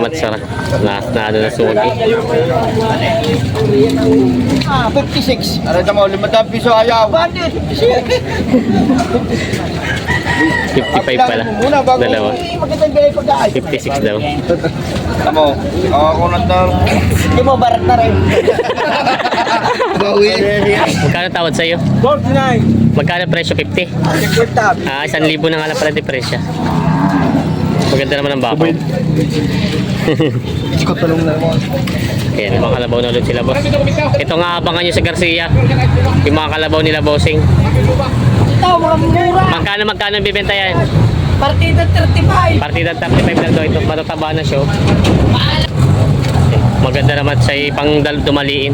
matsara. Na sugi. 56. Ano na mo, 5 piso ayaw. 55 pala. Dalawa. 56 daw. Tamo, ako na daw. Hindi mo barat na rin. Bawi. Magkano tawad sa'yo? 49. Magkano presyo? 50? 50. 1,000 na nga lang pala di presyo. Maganda naman ang bako. Iskot talong na mo. Ayan, mga kalabaw na ulit sila, boss. Ito nga abangan nyo sa Garcia. Yung mga kalabaw nila, bossing. Ito, mura. Magkano bibenta yan? Partida 35. Partida 35 lang daw ito. Matataba na siya. Maganda naman siya pang dumaliin.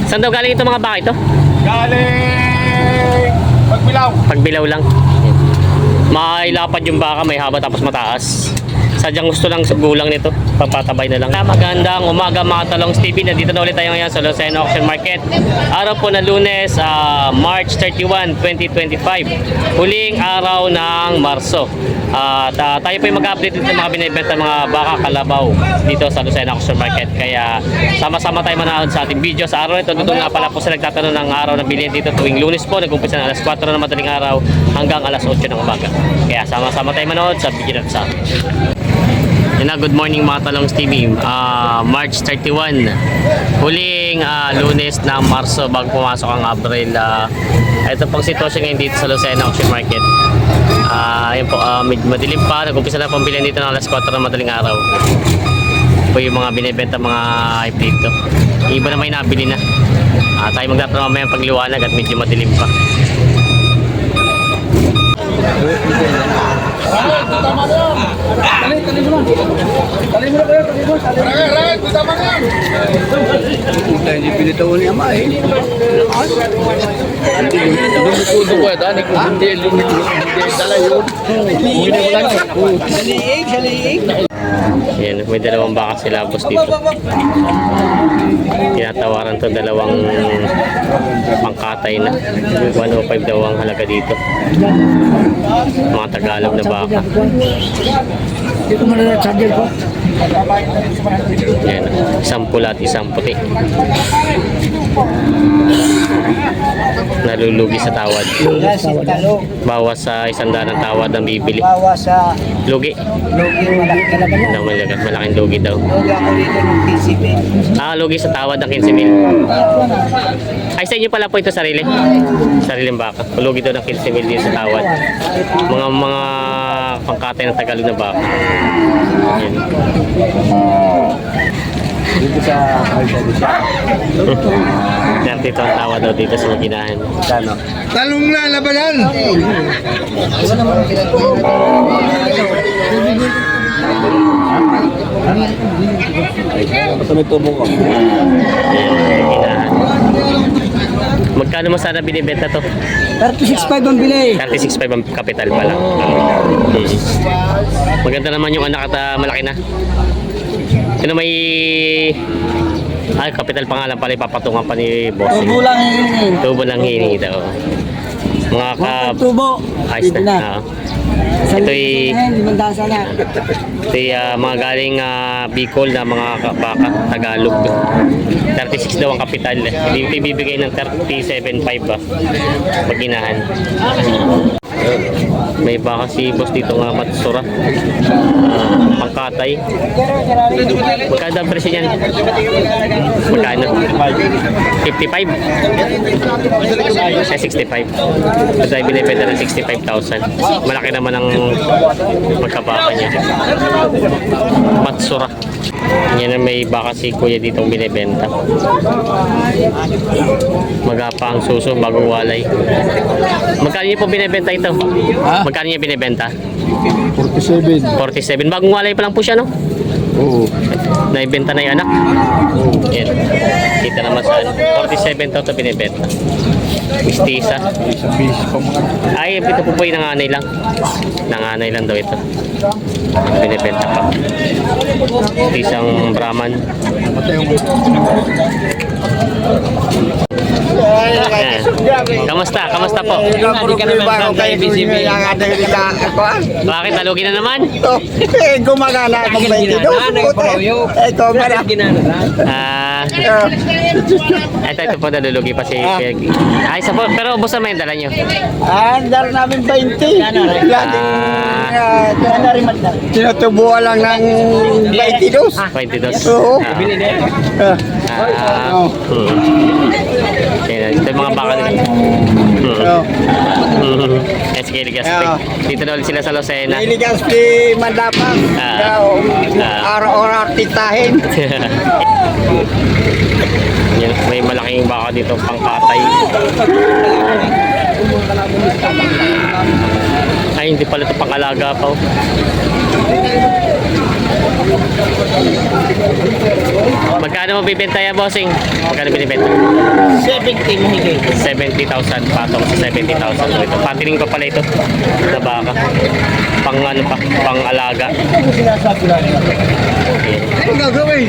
Saan daw galing ito mga baka ito? Galing Pagbilaw. Pagbilaw lang. May lapad yung baka, may haba tapos mataas. Sadyang gusto lang sa gulang nito, papatabay na lang. Magandang umaga mga talong Stevie. Nandito na ulit tayo ngayon sa Lucena Auction Market. Araw po na Lunes, March 31, 2025. Huling araw ng Marso. At tayo po yung mag-update dito ng mga binibenta mga baka kalabaw dito sa Lucena Auction Market. Kaya sama-sama tayo manood sa ating video sa araw nito. Dito nga pala po sila nagtatanong ng araw na bilhin dito tuwing Lunes po. Nag-umpisa na alas 4 ng madaling araw hanggang alas 8 ng umaga. Kaya sama-sama tayo manood sa video natin sa atin. Good morning mga talong Stevie. March 31, huling Lunes ng Marso bago pumasok ang Abril. Ito pang sitwasyon ngayon dito sa Lucena Auction Market. Ayun po, medyo madilim pa. Nag-umpisa na pang bilhin dito ng alas 4 ng madaling araw. Po yung mga binibenta mga hype dito. Iba na may nabili na. Tayo magtatanong mamaya pagliwanag at medyo madilim pa. Hindi pinitaw niya ma eh. Lumitudo ko ito. Hindi dala yun. Hindi mo lang. Yan, may dalawang baka sila boss dito. Tinatawaran to dalawang pangkatay na. 105 daw ang halaga dito. Mga Tagalog na baka. Dito mo na charger ko. Yan, isang pula at isang puti. Nalulugi sa tawad. Bawas sa 100 ang tawad ang bibili. Bawas sa Lugi. logi malaki talaga yan. Malaking lugi daw. Logi ako dito ng PCB. Lugi sa tawad ng 15,000. Ay, sa inyo pala po ito sarili? Sariling baka. Lugi daw ng 15,000 din sa tawad. Mga pangkatay ng Tagalog na baka. Yan. Dito sa Dito ang tawa daw dito sa maginahan. talong na labanan. Basta may tubo ko. Maginahan. Magkano mo sana binibenta to? 36.5 ang bili. 36.5 ang kapital pa lang. Maganda naman yung anak at malaki na. Sino may kapital pa nga lang pala ipapatungan pa ni boss. Tubo lang hihingi. Tubo lang hiningi daw. Mga Tubo. ayos na. Ito'y mga galing Bicol na mga baka Tagalog. 36 daw ang kapital. Hindi bibigay ng 37.5 ba? Maginahan. May baka si boss dito nga Matsura. Pangkatay. Magkano ang presyo niyan? Magkano? 55? 65. Ito ay binibenta ng 65,000. Malaki naman ang magkabaka niya. Matsura. Yan ang may baka si kuya ditong binibenta. Magapa ang suso bagong walay. Magkano niyo po binibenta ito? Magkano niyo binibenta? 47. 47. Bagong walay pa lang po siya, no? Oo. Naibenta na yung anak. Yan. Kita naman saan. 47 to ito binibenta. Mistisa. Ay, ito po po yung nanganay lang. Nanganay lang daw ito. Binibenta pa. Isang Brahman. Kamusta? Kamusta po? Hindi ka naman sa kay BCB. Bakit? Nalugi na naman? Gumagana akong 22. Ito, mara. Ah, ito po nalulugi pa si ay, isa po. Pero ubos naman yung dala nyo. Andar namin 20. Laging tinutubuan lang ng 22. 22. Oo. Ito yung mga baka nila. Yes, sige, Ligaspi. Dito na ulit sila sa Lucena. Niligaspi Mandapas. Araw-araw titahin. Yan, may malaking baka dito, pangkatay. Ay, hindi pala ito pangalaga pa. Magkano mo bibenta yan, bossing? Magkano binibenta? 70 mahigay. 70,000, patong sa 70,000. Ito, patining pa pala ito na baka. Pang ano pa, pang alaga. Ayan. Ano gagawin?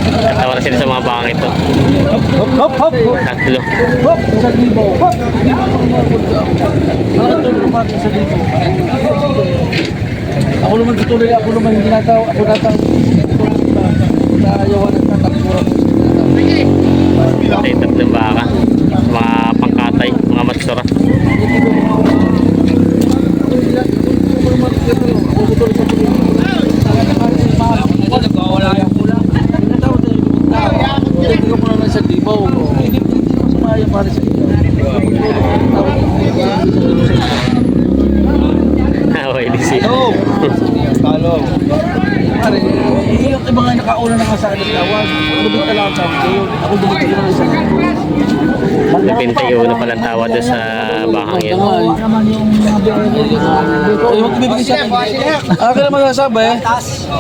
Tatawa na sila sa mga baka ito. Hop, hop, hop. Tatlo. Hop, 1,000. Hop. Ako naman tutuloy, ako naman hindi nataw, ako nataw. Ayaw na tatakburan. Ito yung tatlong baka. Mga pangkatay, mga matsura. Okay, this is. Talo. Pare, yung iba nga nakauna na nga sa akin tawag. Dubit na lang sa akin. Ako dubit na lang sa akin. 21 na palang tawad doon sa bakang yan. Yung bibigay sa akin. Akin na masasabi,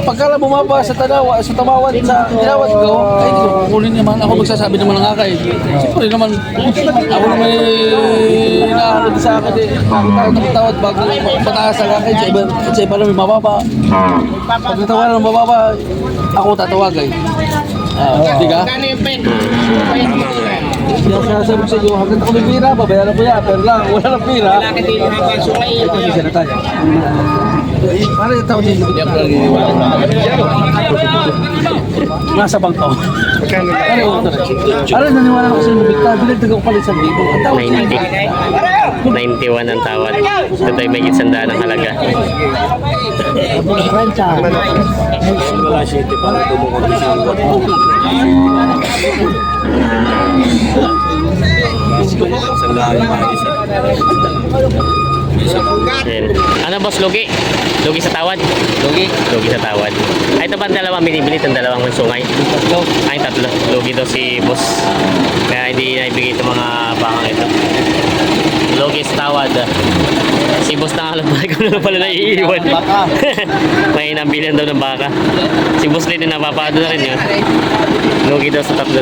pagkala bumaba sa tanawa, sa tamawad, sa tinawad ko, ay dito, kukunin naman. Ako magsasabi naman ng akay. Siyempre naman, ako naman inaano din sa akin eh. Tawad bago mataas ang akay, sa iba naman mababa. Pag natawaran ng mababa, ako tatawagay. Hindi ka? Hindi ako sinasabi sa iyo, hanggang ako may pira, babayaran ko yan. Pero lang, wala ng pira. Kasi na tayo. Para yung tao din. Hindi ako naniniwala. Nasa bangko. Ano naniwala ko sa iyo, bigla, binagdag ako pala 1,000. 91 ang tawad. Ito tayo may gitsandaan ng halaga. Ayan. Ano boss, lugi? Lugi sa tawad? Lugi? Lugi sa tawad. Ay, ito ba ang dalawang binibili? Itong dalawang sungay? Tatlo. Ay, tatlo. Lugi daw si boss. Kaya hindi naibigay itong mga bakang ito. Lugi sa tawad. Si boss na alam ba kung ano pala naiiwan. Baka. May nambilihan daw ng baka. Si boss din na napapado na rin yun. Lugi daw sa tatlo.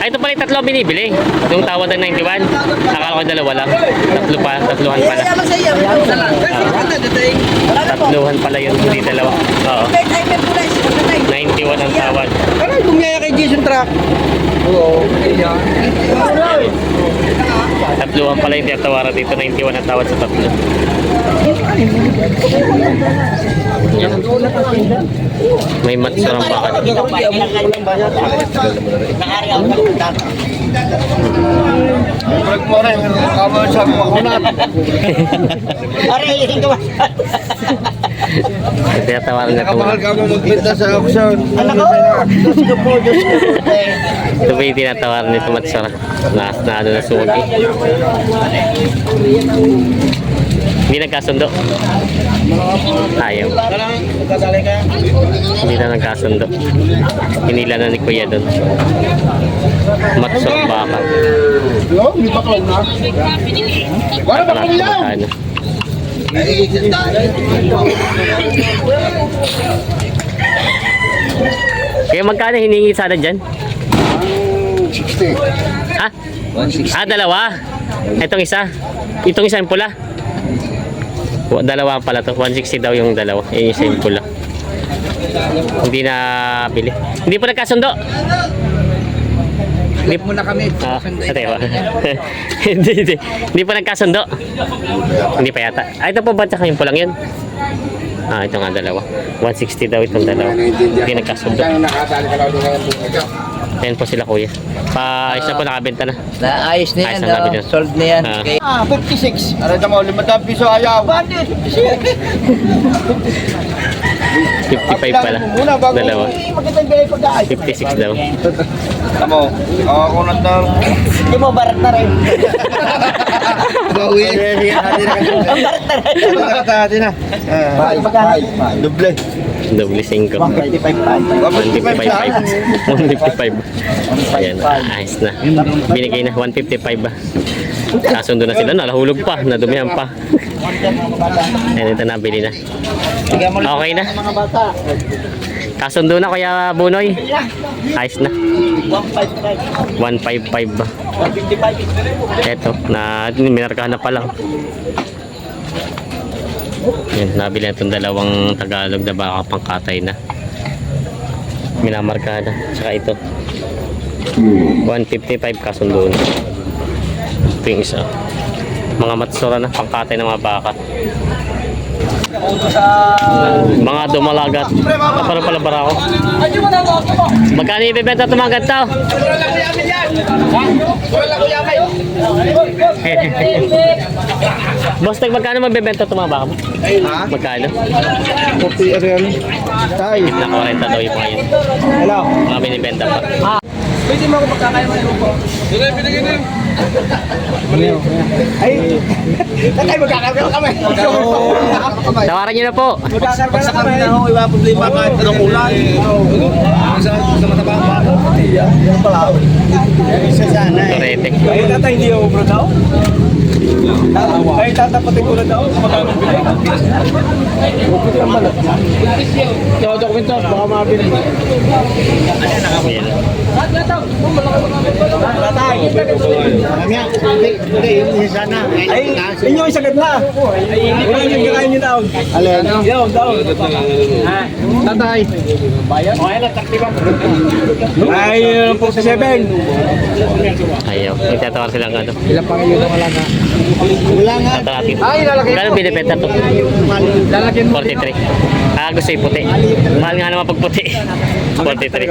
Ay, ito pala yung tatlo binibili. Yung tawad ng 91. Akala ko dalawa lang. Tatlo pa. Tatluhan pala. Tatluhan pala yun. Hindi dalawa. Oo. 91 ang tawad. Ano yung bumiyaya kay Jason Truck? Oo. Tatluhan pala yung tinatawaran dito. 91 ang tawad sa tatlo. May matsurang baka dito. Tinatawaran na ito. Ito ba yung tinatawaran nito matsura? Na ano na suwagi. Hindi nagkasundo. Ayaw. Hindi na nagkasundo. Hinila na ni Kuya doon. Matsura baka. Wala pa kumakaano. Kaya magkano hiningi sana dyan? 60. Ha? 160. Ah, dalawa. Itong isa. Itong isa yung pula. Dalawa pala to. 160 daw yung dalawa. Yung isa yung pula. Hindi na bili. Hindi pa nagkasundo. Hindi Muna kami. ate, hindi pa nagkasundo. Hindi pa yata. Ito po ba tsaka yung pulang yun? Ito nga dalawa. 160 daw itong dalawa. Hindi nagkasundo. Ayan po sila kuya. Isa po nakabenta na. Naayos na Ayos yan, na namin yun. sold na yan. Ah. Kay 56. Arada mo, 5 piso ayaw. 55 pala. Dalawa. 56 daw. Tamo, ako na daw. Hindi mo barat na rin. Bawi. Hati na. Doble. Doble 5. 155 155. Ayan, ayos na. Binigay na 155 ba? Kasundo na sila, nalahulog pa, nadumihan pa. Ayan, ito na, bili na. Okay na. Kasundo na Kuya Bunoy. Ayos na. 155 ba? Eto, minarkahan na pala. Yan, nabili na itong dalawang Tagalog na baka pangkatay na. Minamarkahan na. Tsaka ito. 155 kasundo na. Ito yung isa. Mga matsura na pangkatay ng mga baka. Mga dumalagat. Parang palabara ako. Magkano ibibenta ito mga ganito? Boss, magkano mabibenta ito mga baka mo? Magkano? Kopi ariyan. Tay. Naka-40 daw yung mga yun. Hello. Mga binibenta pa. Pwede mo ako magkakain ng lupo. Binigay na. Ay. Tatay, magkakaroon kami. Tawaran nyo na po. Magkakaroon na kami. Iba problema kahit anong kulay. Sa matabang bata. Yan pala. Isa sana eh. Torete. Ay, tatay, hindi ako bro daw? Ay, tatapatin ko na daw. Magkakaroon bilay. Yung dokumento, baka mabili. Ayan. Tatay. Mamaya, hindi, hindi sana. Ay, inyo yung sagad na. Wala yung kakain nyo daw. Alin? Daw, daw. Tatay. Bayan? Okay na, taktiban. Ay, 47. Ayaw. Itatawar silang ano. Ilang pa kayo lang wala na? Wala nga. Tatalapin. Ay, lalaki. Magkano binibenta to? Lalaki mo. 43. Gusto yung puti. Mahal nga naman pag puti. 43.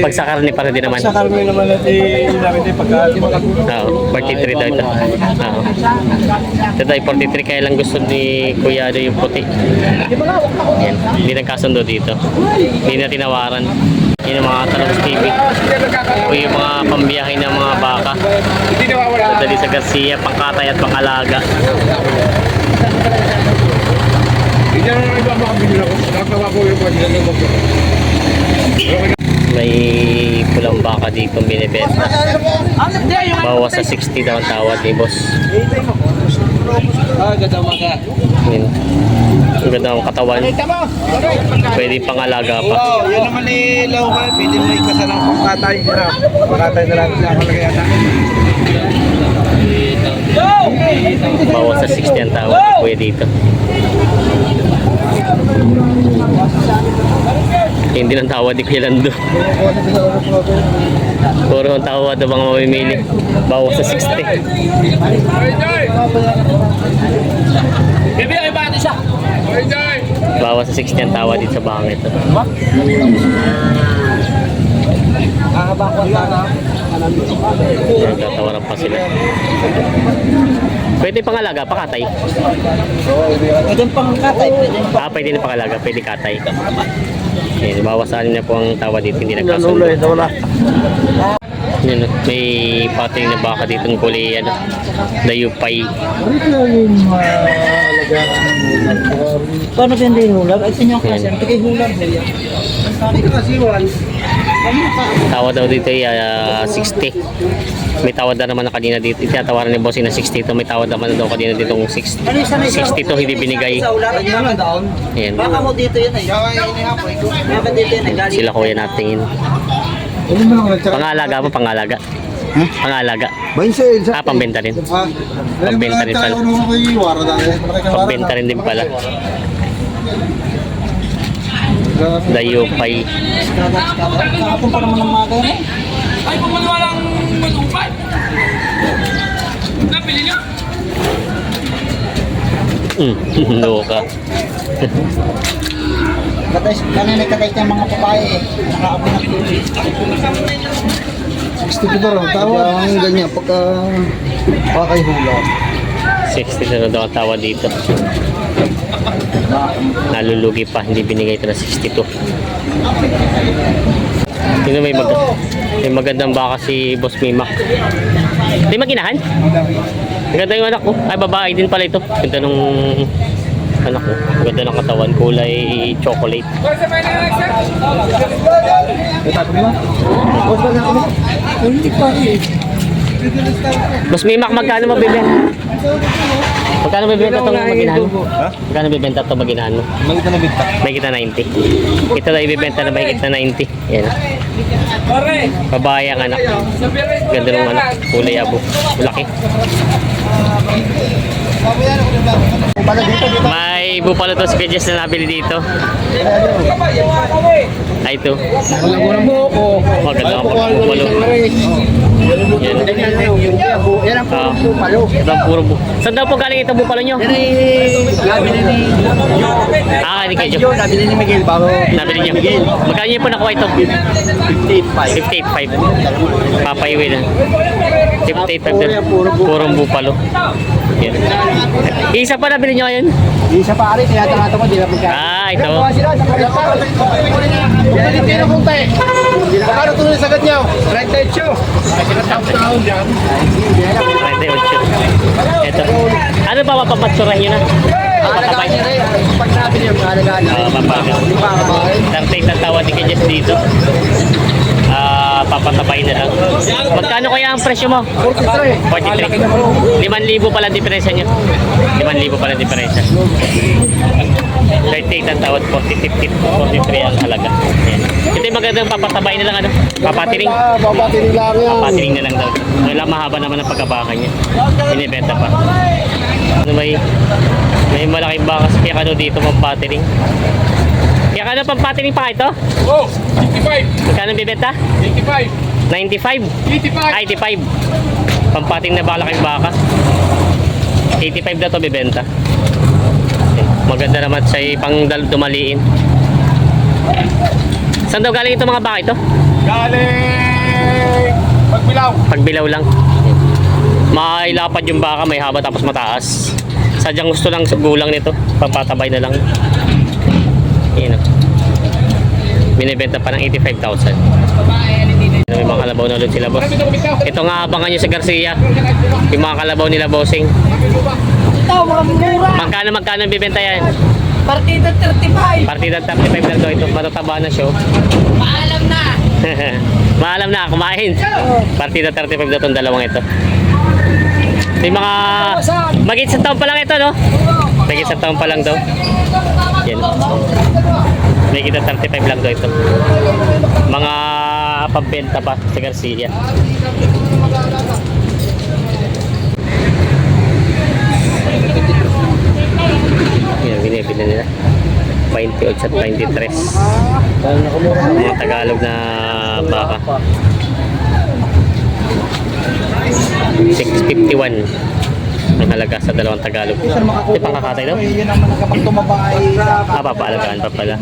Pag sa karne para din naman. Sa karmi naman natin namin pagka di makagulo. Oo, 43 daw ito. Oo. Ito ay 43 kaya lang gusto ni Kuya Ado yung puti. Yan. Hindi nagkasundo dito. Hindi na tinawaran. Yun ang mga Talong TV. O yung mga pambiyahe ng mga baka. Hindi nawawala. Dali sa Garcia, pangkatay at pangalaga. Hindi na iba makabili ako. Nakawa ko yung pwede na ko. May pulang baka dito binibenta. Bawas sa 60 daw ang tawad ni boss. Ganda mga. Yun. Ang ganda ng katawan. Pwede pangalaga pa. Oo, yun naman eh, law ka. Pwede mo ikasa ng pangkatay. Pangkatay na lang siya. Malagay ata. Bawas sa 60 ang tawad. Pwede dito. Hindi ng tawad ni Kuya Lando. Puro ang tawad ng mga mamimili. Bawas sa 60. Bawas sa 60 ang tawad dito sa bangin ito. Nagtatawaran pa sila. Pwede pangalaga, pakatay. Pwede pang katay, pwede pang Pwede na pangalaga, pwede katay. Ayan, bawasan na po ang tawad dito, hindi nagkasundo. Yan, may pating na baka dito ng kulay, ano, dayupay. Paano kaya hindi hulag? Ay, sinyo kasi, Yan. hindi hulag na yan. Tawad daw dito ay 60. May tawad na naman na kanina dito. Itatawaran ni Bossy na 60 to. May tawad naman na daw kanina dito ng 60 to hindi binigay. Sa ulan, ano doon? Ayan. Baka mo dito yun eh. Baka dito yun eh. Galing. Sila kuya natingin. Pangalaga mo, pangalaga. Ang alaga. Bayin sale. Pambenta rin. Pambenta rin pala. Pambenta rin din pala. Dayopay. Kahapon pa naman ng mga ganyan. Ay, pumaniwalang malupay. Napili niyo? Loka. Kanina katay ng mga babae eh. Nakaabot ng tubig. 60 pa rin. Tawad. Ang ganyan. Pagka pakay hula. 60 na daw ang tawa dito. Nalulugi pa, hindi binigay ito na 62. Sino may magandang baka si Boss Mimak. Hindi maginahan? Maganda yung anak ko. Ay, babae din pala ito. Ganda nung anak ko. Ganda ng katawan. Kulay chocolate. Boss Mimak, magkano mabibenta? Magkano mabibenta itong maginahan? Magkano mabibenta itong maginahan mo? Maganda na bita. May kita 90. Ito na ibibenta na may kita 90. Yan. Babae ang anak. Ganda ng anak. Kulay abo. Laki. May bupalo to species na nabili dito. Ay, ito. Maganda ang bupalo. Yan. Yan ang puro. Ito ang puro bupalo. Saan daw po galing itong bupalo nyo? Nabili ni Ni Kejo. Nabili ni Miguel bago. Nabili nyo. Magkano nyo po nakuha ito? 58.5. Papaiwi na. 58.5 din. Purong bupalo. Yan. Isa pa nabili nyo ngayon? Isa pa rin, tinatangato ko, di na pagka. Ito. Yan yung pinupunta eh. Paano tuloy sa agad niyo? 38. Taon dyan. 38. Ito. Ano ba mapapatsurahan nyo na? Alagaan niya rin. Pag nabili yung alagaan niya. Mapapaga. 38 ang tawad ni Kejes dito. Papatabayin na lang. Magkano kaya ang presyo mo? 43. 5,000 pala diferensya nyo. 5,000 pala diferensya. 38 ang tawad, 43 ang halaga. Ayan. Ito yung magandang papatabayin na lang, ano? Papatiring. Papatiring lang yan. Papatiring na lang daw. Wala, mahaba naman ang pagkabaka niya. Binibenta pa. Ano may malaking bakas kaya kano dito pampatiring. Kaya kano pampatiring pa ito? Oh, 55. Magkano bibenta? 85. 95? 85. 85. Pampating na malaking baka. 85 na to bibenta. Okay. Maganda naman siya pang dumaliin. Saan daw galing ito mga baka ito? Galing Pagbilaw. Pagbilaw lang. May lapad yung baka, may haba tapos mataas. Sadyang gusto lang gulang nito. Papatabay na lang. Yan o. Binibenta pa ng 85,000. May mga kalabaw na ulit sila, boss. Ito nga abangan nyo sa Garcia. Yung mga kalabaw nila, bossing. Ito, mga mura. Magkano bibenta yan? Partida 35. Partida 35 lang daw ito. Matataba na siya. Paalam na. Maalam na, kumain. Partida 35 daw itong dalawang ito. May mga mag-isang taon pa lang ito, no? Mag-isang taon pa lang daw. Yan. May kita 35 lang daw ito. Mga pambenta pa sa Garcia. Yan, binibili nila. 28 at 23. Mga Tagalog na baka. 651 ang halaga sa dalawang Tagalog. Di pang kakatay daw? Yun naman kapag tumabay. Papaalagaan pa pala.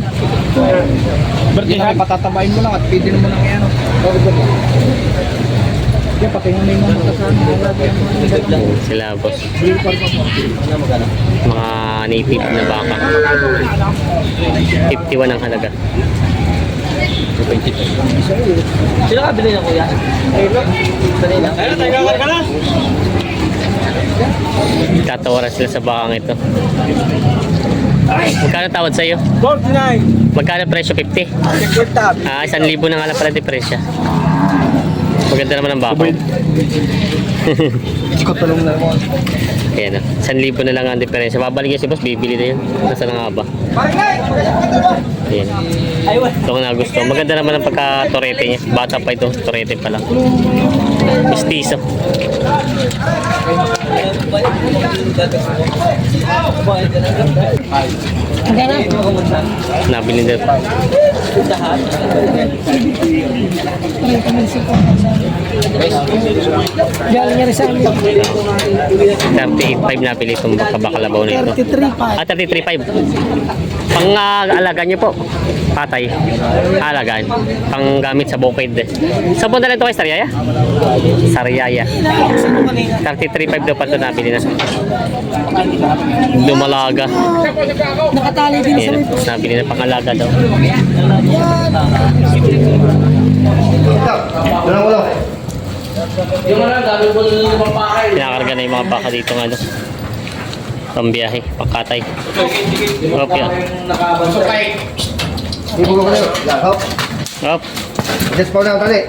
Yun naman patatabayin mo lang at pwede naman ang yan. Yan, pati nga may mga kasama. Sila, boss. Mga native na baka. 51 ang halaga. Sino ka bilhin ako yan? Tatawaran sila sa bakang ito. Magkano tawad sa'yo? 49. Magkano presyo? 50? 50. 1,000 na nga lang pala di presyo. Maganda naman ang bako. Ikot talong na mo. Ayan, 1,000 na lang ang diferensya. Babalik niya si boss, bibili na yun. Nasa na nga ba? Ayan. Ito ko na gusto. Maganda naman ang pagka-torete niya. Bata pa ito, torete pa lang. Mistiso. Nabili na ito. Galing niya rin sa amin. 38.5 nabili itong kabakalabaw na ito. 33.5. 33.5. Pang alaga niyo po. Patay. Alagaan. Pang gamit sa bukid. Sa punta lang ito kay Sariaya? Sariaya. 33.5 daw pa ito nabili na. Lumalaga. Nakatali din sa Ayan, nabili na pang alaga daw. Pinakarga na yung mga baka dito ng ano. Pambiyahe, pangkatay. Okay. Ibu ko kayo. Hop. Hop. Just pa na tali.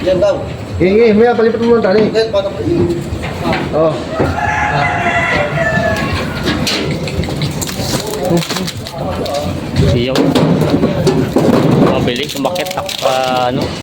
Yan daw. Hingi, may palipat mo ng tali. Oh. Yung mabili, umakit, ano.